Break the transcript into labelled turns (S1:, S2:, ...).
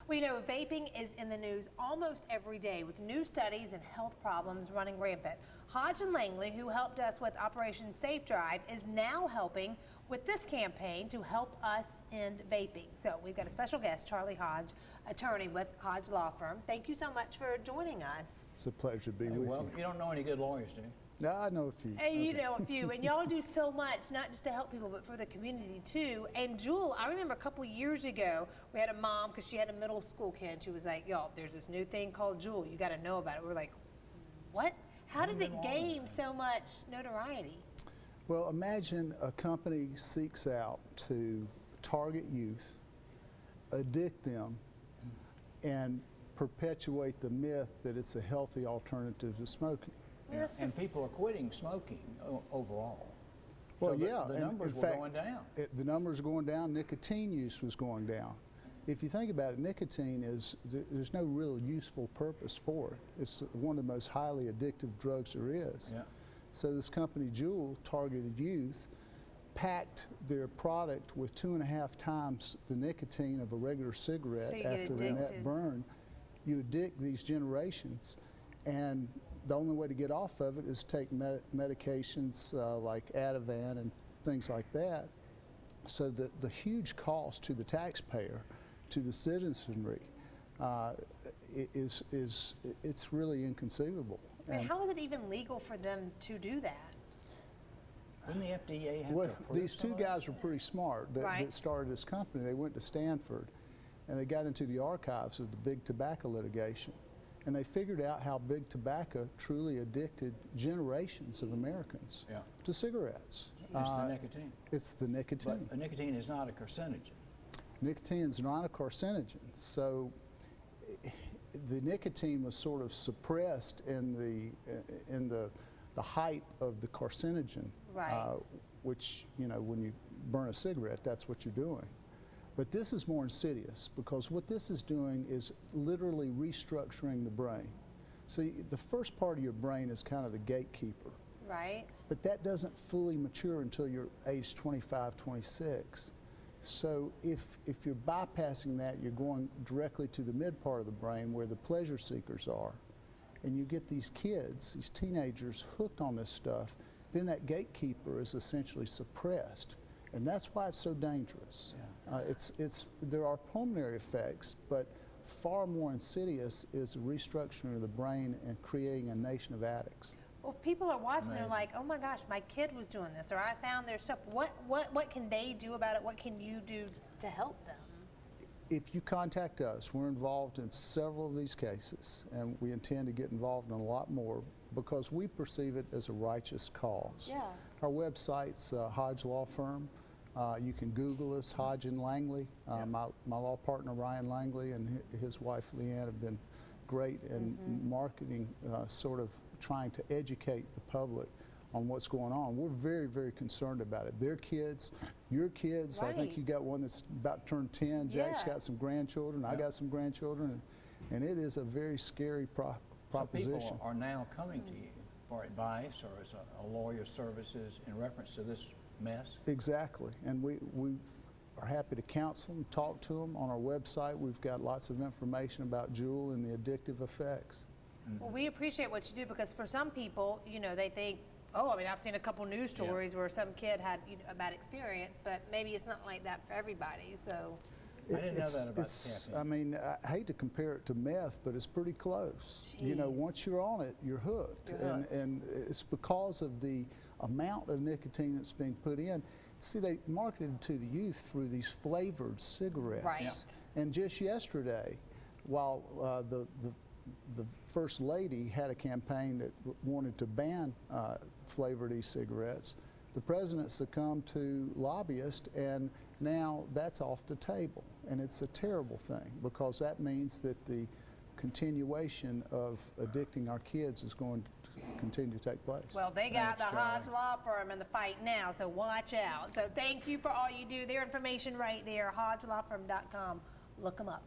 S1: We know vaping is in the news almost every day with new studies and health problems running rampant. Hodge and Langley, who helped us with Operation Safe Drive, is now helping with this campaign to help us end vaping. So we've got a special guest, Charlie Hodge, attorney with Hodge Law Firm. Thank you so much for joining us.
S2: It's a pleasure to be with you.
S3: You don't know any good lawyers, do you?
S2: No, I know a few.
S1: Hey, you know a few, and y'all do so much, not just to help people, but for the community too. And Jewel, I remember a couple years ago, we had a mom, because she had a middle school kid, she was like, y'all, there's this new thing called Jewel, you got to know about it. We're like, what? How did it gain so much notoriety?
S2: Well, imagine a company seeks out to target youth, addict them, and perpetuate the myth that it's a healthy alternative to smoking.
S3: Yeah. And people are quitting smoking overall.
S2: Well,
S3: so
S2: yeah.
S3: The numbers were going down.
S2: The numbers are going down. Nicotine use was going down. If you think about it, nicotine there's no real useful purpose for it. It's one of the most highly addictive drugs there is.
S3: Yeah.
S2: So this company, Juul, targeted youth, packed their product with 2.5 times the nicotine of a regular cigarette after the net burn. You addict these generations, and the only way to get off of it is take medications like Ativan and things like that. So the huge cost to the taxpayer, to the citizenry, it's really inconceivable.
S1: And how is it even legal for them to do that?
S3: Wouldn't the FDA have
S2: well,
S3: to approve
S2: these two guys were pretty smart that started this company. They went to Stanford, and they got into the archives of the big tobacco litigation. And they figured out how big tobacco truly addicted generations of Americans to cigarettes.
S3: It's the nicotine.
S2: It's the nicotine.
S3: But nicotine is not a carcinogen.
S2: Nicotine is not a carcinogen. So the nicotine was sort of suppressed in the hype of the carcinogen, which, you know, when you burn a cigarette, that's what you're doing. But this is more insidious, because what this is doing is literally restructuring the brain. So the first part of your brain is kind of the gatekeeper.
S1: Right.
S2: But that doesn't fully mature until you're age 25, 26. So if you're bypassing that, you're going directly to the mid part of the brain where the pleasure seekers are. And you get these kids, these teenagers, hooked on this stuff, then that gatekeeper is essentially suppressed. And that's why it's so dangerous.
S3: Yeah.
S2: There are pulmonary effects, but far more insidious is the restructuring of the brain and creating a nation of addicts.
S1: Well, if people are watching, they're like, oh my gosh, my kid was doing this, or I found their stuff. What can they do about it? What can you do to help them?
S2: If you contact us, we're involved in several of these cases, and we intend to get involved in a lot more because we perceive it as a righteous cause.
S1: Yeah. Our
S2: website's Hodge Law Firm. You can Google us, Hodge and Langley. My law partner, Ryan Langley, and his wife, Leanne, have been great in marketing, sort of trying to educate the public on what's going on. We're very, very concerned about it. Their kids, your kids, I think you got one that's about to turn 10. Jack's got some grandchildren. I got some grandchildren. And it is a very scary proposition.
S3: So people are now coming to you for advice or as a lawyer's services in reference to this mess?
S2: Exactly. And we are happy to counsel them, talk to them. On our website, we've got lots of information about Juul and the addictive effects.
S1: Well, we appreciate what you do, because for some people, you know, they think, oh, I mean, I've seen a couple news stories where some kid had a bad experience, but maybe it's not like that for everybody. So
S3: I didn't know that about caffeine.
S2: I mean, I hate to compare it to meth, but it's pretty close.
S1: Jeez.
S2: You know, once you're on it, you're hooked. And it's because of the amount of nicotine that's being put in. See, they marketed to the youth through these flavored cigarettes.
S1: Right.
S2: And just yesterday, while the First Lady had a campaign that wanted to ban flavored e-cigarettes, the president succumbed to lobbyists, and now that's off the table. And it's a terrible thing, because that means that the continuation of addicting our kids is going to continue to take place.
S1: Well, they got the Hodge Law Firm in the fight now, so watch out. So thank you for all you do. Their information right there, HodgeLawFirm.com. Look them up.